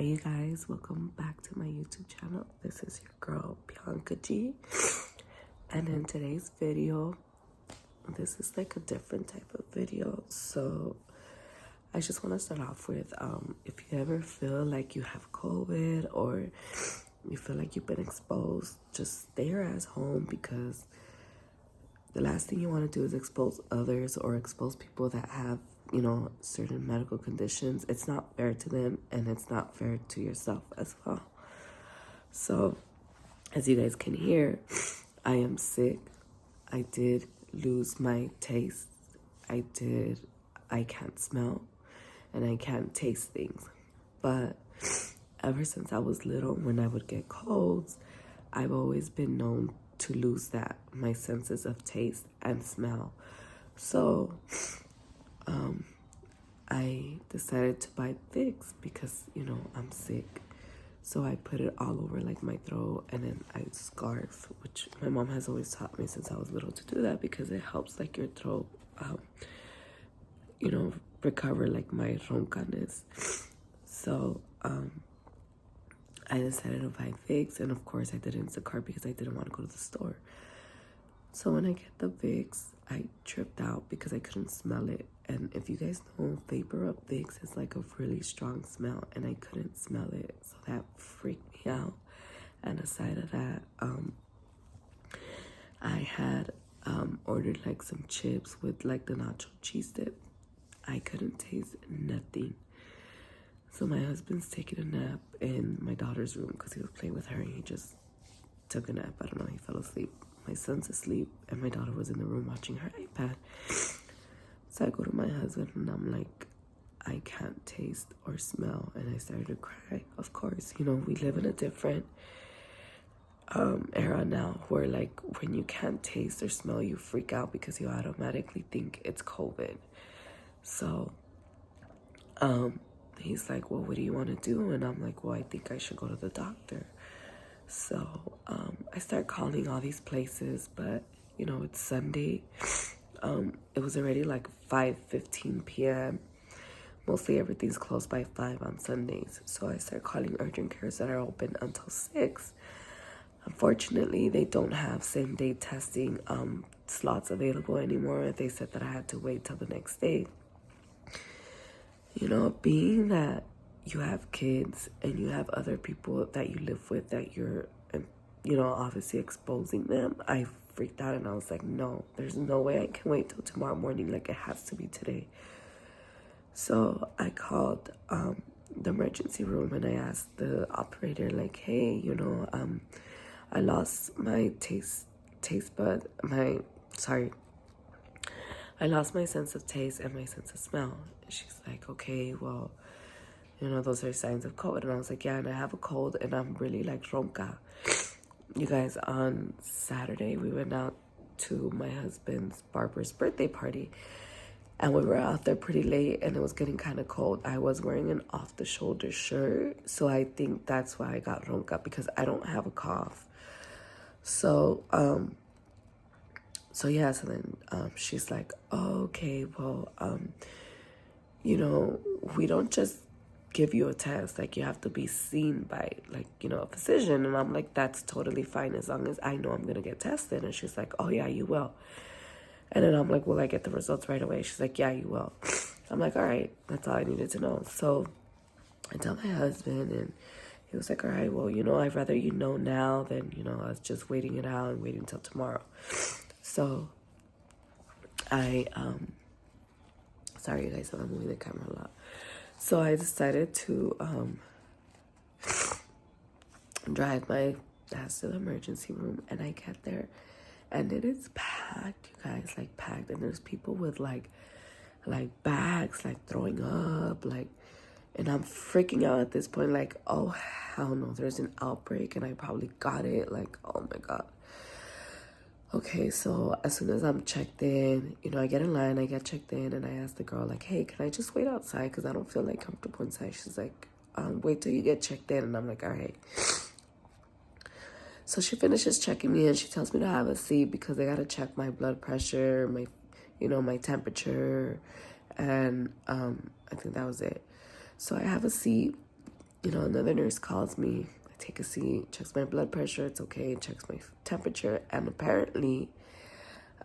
Hey you guys, welcome back to my YouTube channel. This is your girl Bianca G, and in today's video, this is like a different type of video. So I just want to start off with if you ever feel like you have COVID or you feel like you've been exposed, just stay your ass home, because the last thing you want to do is expose others or expose people that have, you know, certain medical conditions. It's not fair to them, and it's not fair to yourself as well. So, as you guys can hear, I am sick. I did lose my taste. I can't smell and I can't taste things. But ever since I was little, when I would get colds, I've always been known to lose my senses of taste and smell. So I decided to buy Vicks because, you know, I'm sick. So I put it all over like my throat, and then I scarf, which my mom has always taught me since I was little to do that, because it helps like your throat, you know, recover like my roncaness. So I decided to buy Vicks, and of course I did Instacart because I didn't want to go to the store. So when I get the Vicks, I tripped out because I couldn't smell it. And if you guys know, Vapor Up Vicks is like a really strong smell, and I couldn't smell it. So that freaked me out. And aside of that, I had ordered like some chips with like the nacho cheese dip. I couldn't taste nothing. So my husband's taking a nap in my daughter's room because he was playing with her, and he just took a nap. I don't know, he fell asleep. My son's asleep, and my daughter was in the room watching her iPad. So I go to my husband, and I'm like, I can't taste or smell. And I started to cry. Of course, you know, we live in a different era now, where like when you can't taste or smell, you freak out because you automatically think it's COVID. So he's like, well, what do you want to do? And I'm like, well, I think I should go to the doctor. So I start calling all these places, but you know, it's Sunday. It was already like 5:15 p.m. Mostly everything's closed by 5 on Sundays. So I start calling urgent cares that are open until 6. Unfortunately, they don't have same day testing slots available anymore. They said that I had to wait till the next day. You know, being that you have kids and you have other people that you live with that you're, you know, obviously exposing them, I freaked out, and I was like, no, there's no way I can wait till tomorrow morning. Like, it has to be today. So I called the emergency room, and I asked the operator, like, hey, you know, I lost my I lost my sense of taste and my sense of smell. And she's like, okay, well, you know, those are signs of COVID. And I was like, yeah, and I have a cold, and I'm really like ronca. You guys, on Saturday, we went out to my husband's barber's birthday party, and we were out there pretty late, and it was getting kind of cold. I was wearing an off-the-shoulder shirt, so I think that's why I got ronca, because I don't have a cough. So, so then she's like, oh, okay, well, you know, we don't just give you a test. Like, you have to be seen by, like, you know, a physician. And I'm like, that's totally fine as long as I know I'm going to get tested. And she's like, oh, yeah, you will. And then I'm like, will I get the results right away? She's like, yeah, you will. I'm like, all right, that's all I needed to know. So I tell my husband, and he was like, all right, well, you know, I'd rather you know now than, you know, us just waiting it out and waiting until tomorrow. So I, sorry, you guys, I'm moving the camera a lot. So I decided to drive my ass to the emergency room, and I get there, and it is packed, you guys, like packed. And there's people with like bags, like throwing up, like, and I'm freaking out at this point, like, oh, hell no, there's an outbreak, and I probably got it, like, oh my God. Okay, so as soon as I'm checked in, you know, I get in line, I get checked in, and I ask the girl, like, hey, can I just wait outside? Because I don't feel like comfortable inside. She's like, wait till you get checked in. And I'm like, all right. So she finishes checking me, and she tells me to have a seat because they got to check my blood pressure, my, you know, my temperature, and I think that was it. So I have a seat, another nurse calls me. I take a seat, checks my blood pressure. It's okay. Checks my temperature. And apparently,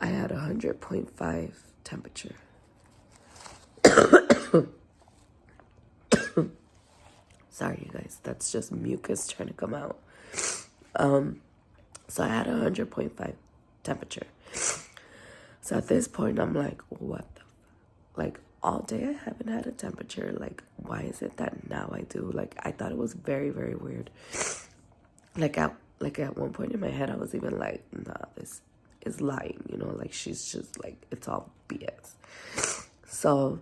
I had 100.5 temperature. Sorry, you guys. That's just mucus trying to come out. So I had 100.5 temperature. So at this point, I'm like, what the like, all day I haven't had a temperature. Like, why is it that now I do? Like, I thought it was very, very weird. Like at one point in my head, I was even like, nah, this is lying, like she's just like, it's all BS. So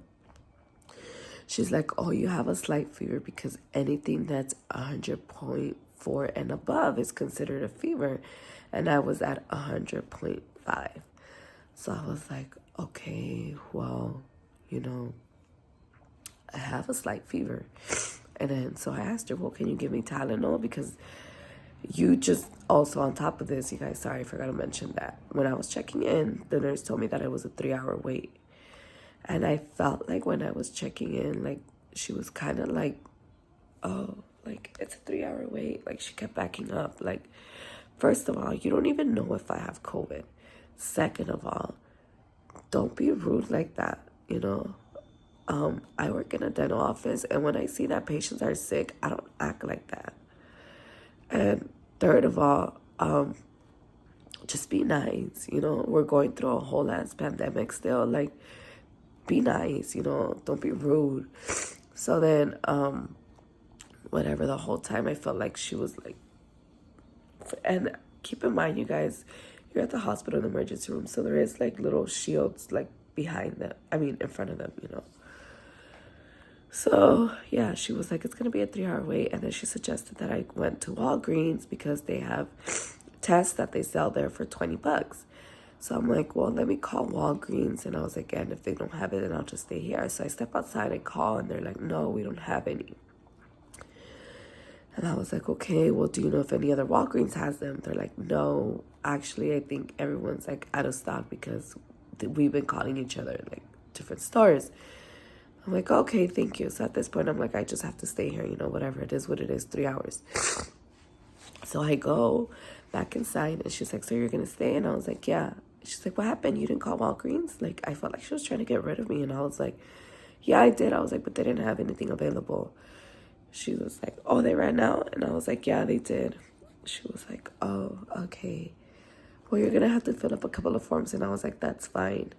she's like, oh, you have a slight fever because anything that's 100.4 and above is considered a fever. And I was at 100.5. So I was like, okay, well, I have a slight fever. And then, so I asked her, well, can you give me Tylenol? Because you just, also on top of this, you guys, sorry, I forgot to mention that. When I was checking in, the nurse told me that it was a 3-hour wait. And I felt like when I was checking in, like, she was kind of like, oh, like, it's a 3-hour wait. Like, she kept backing up. Like, first of all, you don't even know if I have COVID. Second of all, don't be rude like that, I work in a dental office, and when I see that patients are sick, I don't act like that. And third of all, just be nice, we're going through a whole ass pandemic still. Like, be nice, don't be rude. So then, whatever, the whole time I felt like she was like, and keep in mind, you guys, you're at the hospital in the emergency room, so there is like little shields like behind them, in front of them, So yeah, she was like, it's gonna be a 3-hour wait. And then she suggested that I went to Walgreens because they have tests that they sell there for $20. So I'm like, well, let me call Walgreens. And I was like, and if they don't have it, then I'll just stay here. So I step outside and call, and they're like, no, we don't have any. And I was like, okay, well, do you know if any other Walgreens has them? They're like, no, actually, I think everyone's like out of stock because we've been calling each other like different stores. I'm like, okay, thank you. So at this point, I'm like, I just have to stay here, whatever it is, what it is, 3 hours. So I go back inside, and she's like, so you're going to stay? And I was like, yeah. She's like, what happened? You didn't call Walgreens? Like, I felt like she was trying to get rid of me. And I was like, yeah, I did. I was like, but they didn't have anything available. She was like, oh, they ran out? And I was like, yeah, they did. She was like, oh, okay. Well, you're going to have to fill up a couple of forms. And I was like, that's fine.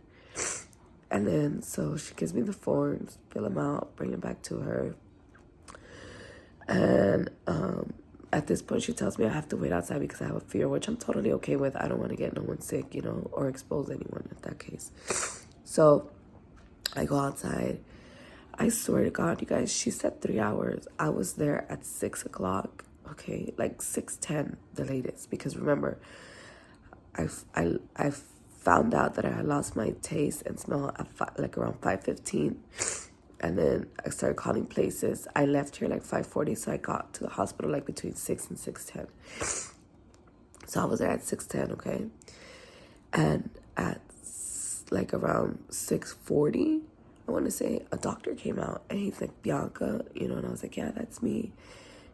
And then, so she gives me the forms, fill them out, bring them back to her. And at this point, she tells me I have to wait outside because I have a fever, which I'm totally okay with. I don't want to get no one sick, or expose anyone in that case. So I go outside. I swear to God, you guys, she said 3 hours. I was there at 6 o'clock, okay? Like 6:10, the latest. Because remember, I found out that I had lost my taste and smell at around 5:15. And then I started calling places. I left here like 5:40, so I got to the hospital like between 6 and 6:10. So I was there at 6:10, okay? And at like around 6:40, I want to say, a doctor came out, and he's like, Bianca, and I was like, yeah, that's me.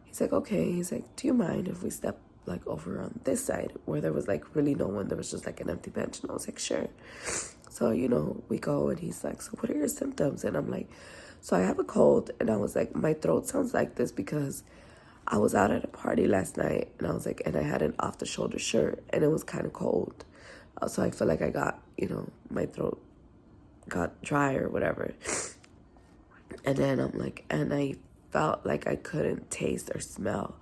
He's like, okay. He's like, do you mind if we step like over on this side where there was like really no one? There was just like an empty bench. And I was like, sure. So, we go, and he's like, so what are your symptoms? And I'm like, so I have a cold. And I was like, my throat sounds like this because I was out at a party last night, and I was like, and I had an off the shoulder shirt, and it was kind of cold. So I feel like I got, my throat got dry or whatever. And then I'm like, and I felt like I couldn't taste or smell.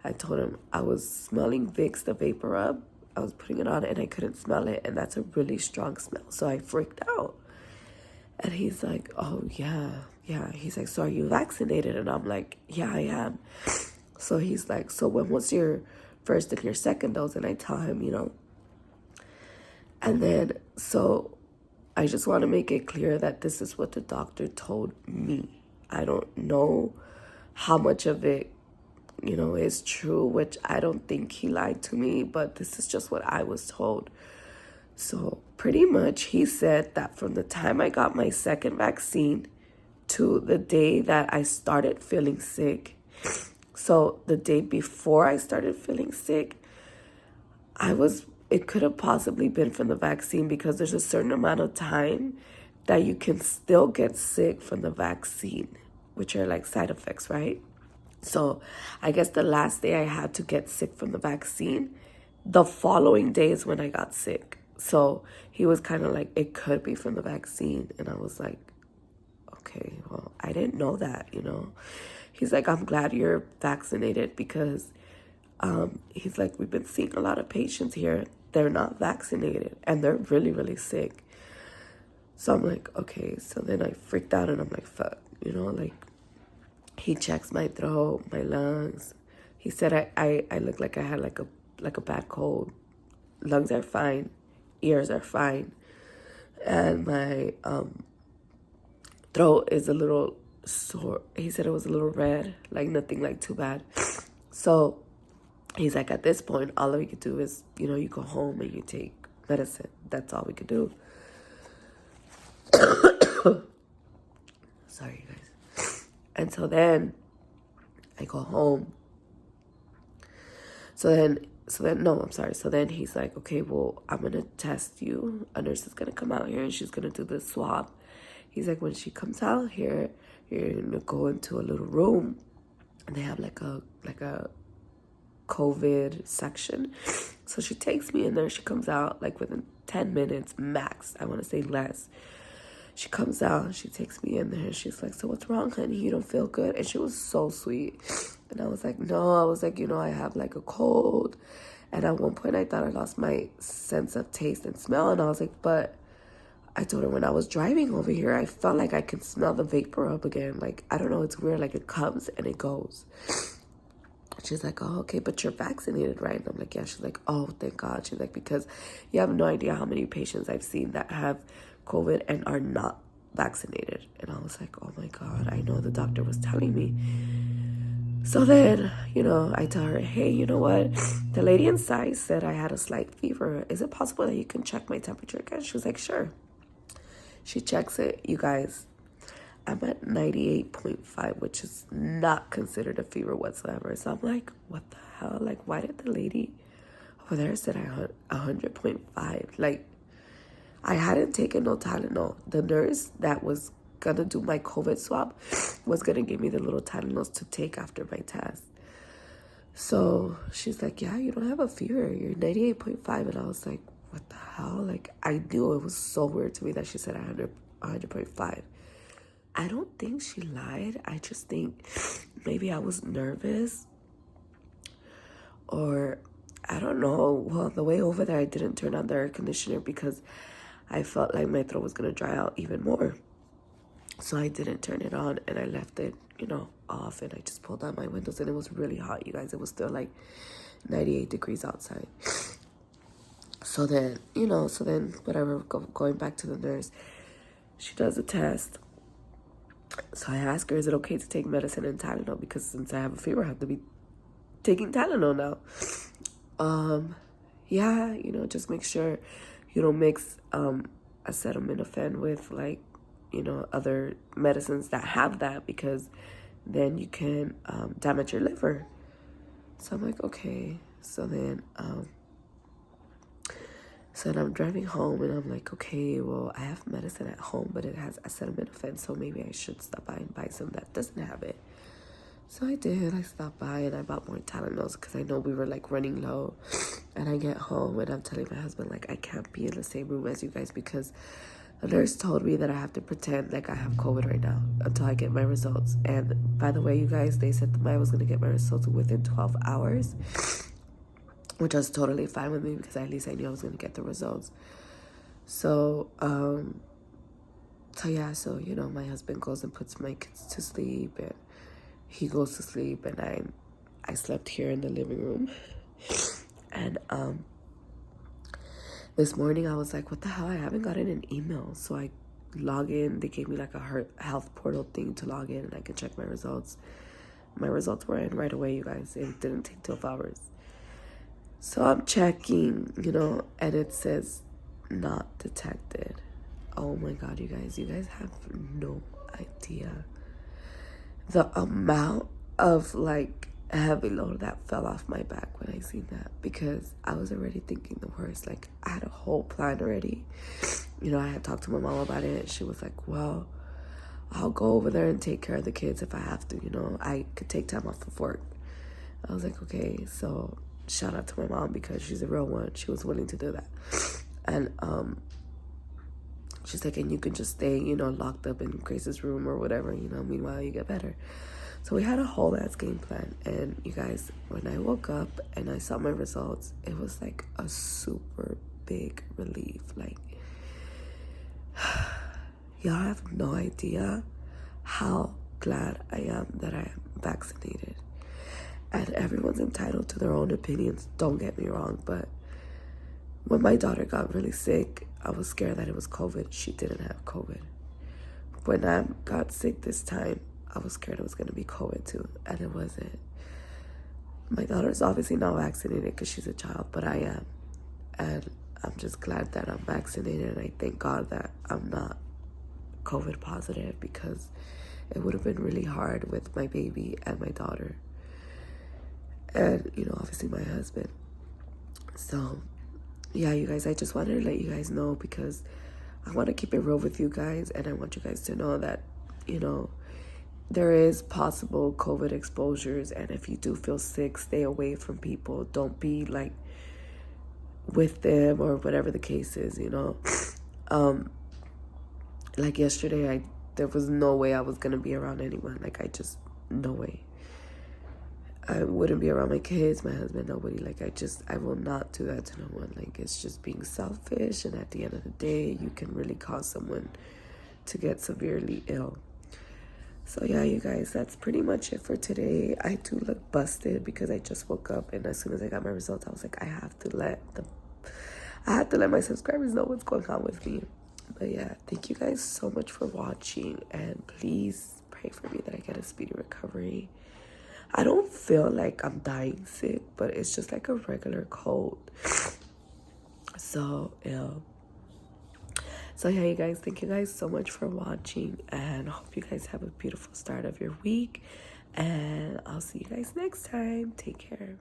I told him I was smelling Vicks, the vapor rub. I was putting it on, and I couldn't smell it, and that's a really strong smell. So I freaked out. And he's like, oh, yeah. He's like, so are you vaccinated? And I'm like, yeah, I am. So he's like, so when was your first and your second dose? And I tell him, And then, so I just want to make it clear that this is what the doctor told me. I don't know how much of it, is true, which I don't think he lied to me, but this is just what I was told. So pretty much he said that from the time I got my second vaccine to the day that I started feeling sick, So the day before I started feeling sick, it could have possibly been from the vaccine, because there's a certain amount of time that you can still get sick from the vaccine, which are like side effects, right? So I guess the last day I had to get sick from the vaccine, the following day is when I got sick. So he was kind of like, it could be from the vaccine. And I was like, okay, well, I didn't know that, you know. He's like, I'm glad you're vaccinated, because he's like, we've been seeing a lot of patients here. They're not vaccinated and they're really, really sick. So I'm like, okay. So then I freaked out and I'm like, fuck, you know, like, he checks my throat, my lungs. He said I look like I had like a bad cold. Lungs are fine, ears are fine, and my throat is a little sore. He said it was a little red, like nothing like too bad. So he's like, at this point, all we could do is, you know, you go home and you take medicine. That's all we could do. Sorry, you guys. And so then I go home. So then he's like, okay, well, I'm going to test you. A nurse is going to come out here and she's going to do the swab. He's like, when she comes out here, you're going to go into a little room and they have like a COVID section. So she takes me in there. She comes out like within 10 minutes max. I want to say less. She comes out, she takes me in there. She's like, so what's wrong, honey? You don't feel good? And she was so sweet. And I was like, no. I was like, you know, I have like a cold. And at one point I thought I lost my sense of taste and smell. And I was like, but I told her when I was driving over here, I felt like I could smell the vapor up again. Like, I don't know, it's weird. Like, it comes and it goes. She's like, oh, okay, but you're vaccinated, right? And I'm like, yeah. She's like, oh, thank God. She's like, because you have no idea how many patients I've seen that have COVID and are not vaccinated. And I was like, oh my God, I know the doctor was telling me. So then, you know, I tell her, hey, you know what? The lady inside said I had a slight fever. Is it possible that you can check my temperature again? She was like, sure. She checks it. You guys, I'm at 98.5, which is not considered a fever whatsoever. So I'm like, what the hell? Like, why did the lady over there said I had 100.5? Like, I hadn't taken no Tylenol. The nurse that was going to do my COVID swab was going to give me the little Tylenols to take after my test. So she's like, yeah, you don't have a fever. You're 98.5. And I was like, what the hell? Like, I knew it was so weird to me that she said 100.5. I don't think she lied. I just think maybe I was nervous, or I don't know. Well, the way over there, I didn't turn on the air conditioner because I felt like my throat was going to dry out even more. So I didn't turn it on and I left it, you know, off, and I just pulled down my windows, and it was really hot, you guys. It was still like 98 degrees outside. So then, you know, whatever, going back to the nurse, she does a test. So I ask her, is it okay to take medicine and Tylenol? Because since I have a fever, I have to be taking Tylenol now. Yeah, you know, just make sure you don't mix acetaminophen with, like, you know, other medicines that have that, because then you can damage your liver. So I'm like, okay. So then I'm driving home and I'm like, okay, well, I have medicine at home, but it has acetaminophen, so maybe I should stop by and buy some that doesn't have it. So I did. I stopped by and I bought more Tylenols because I know we were like running low. And I get home and I'm telling my husband, like, I can't be in the same room as you guys because the nurse told me that I have to pretend like I have COVID right now until I get my results. And by the way, you guys, they said that I was going to get my results within 12 hours, which was totally fine with me because at least I knew I was going to get the results. So, so, you know, my husband goes and puts my kids to sleep, and he goes to sleep, and I slept here in the living room. And this morning I was like, what the hell? I haven't gotten an email. So I log in. They gave me like a health portal thing to log in and I could check my results. My results were in right away, you guys. It didn't take 12 hours. So I'm checking, you know, and it says not detected. Oh my God, you guys have no idea the amount of like a heavy load that fell off my back when I seen that, because I was already thinking the worst. Like, I had a whole plan already. You know, I had talked to my mom about it. She was like, well, I'll go over there and take care of the kids if I have to. You know, I could take time off of work. I was like, okay. So shout out to my mom, because she's a real one. She was willing to do that. And she's like, and you can just stay, you know, locked up in Grace's room or whatever, you know, meanwhile you get better. So we had a whole ass game plan. And you guys, when I woke up and I saw my results, it was like a super big relief. Like, y'all have no idea how glad I am that I am vaccinated. And everyone's entitled to their own opinions, don't get me wrong, but when my daughter got really sick, I was scared that it was COVID. She didn't have COVID. When I got sick this time, I was scared it was going to be COVID too, and it wasn't. My daughter's obviously not vaccinated because she's a child, but I am. And I'm just glad that I'm vaccinated, and I thank God that I'm not COVID positive, because it would have been really hard with my baby and my daughter. And, you know, obviously my husband. So, yeah, you guys, I just wanted to let you guys know, because I want to keep it real with you guys, and I want you guys to know that, you know, there is possible COVID exposures, and if you do feel sick, stay away from people. Don't be like with them or whatever the case is, you know. Like yesterday, there was no way I was gonna be around anyone. Like, no way. I wouldn't be around my kids, my husband, nobody. Like, I will not do that to no one. Like, it's just being selfish, and at the end of the day, you can really cause someone to get severely ill. So yeah, you guys, that's pretty much it for today. I do look busted because I just woke up, and as soon as I got my results, I was like, I have to let my subscribers know what's going on with me. But yeah, thank you guys so much for watching, and please pray for me that I get a speedy recovery. I don't feel like I'm dying sick, but it's just like a regular cold. So ill. So yeah, you guys, thank you guys so much for watching, and I hope you guys have a beautiful start of your week, and I'll see you guys next time. Take care.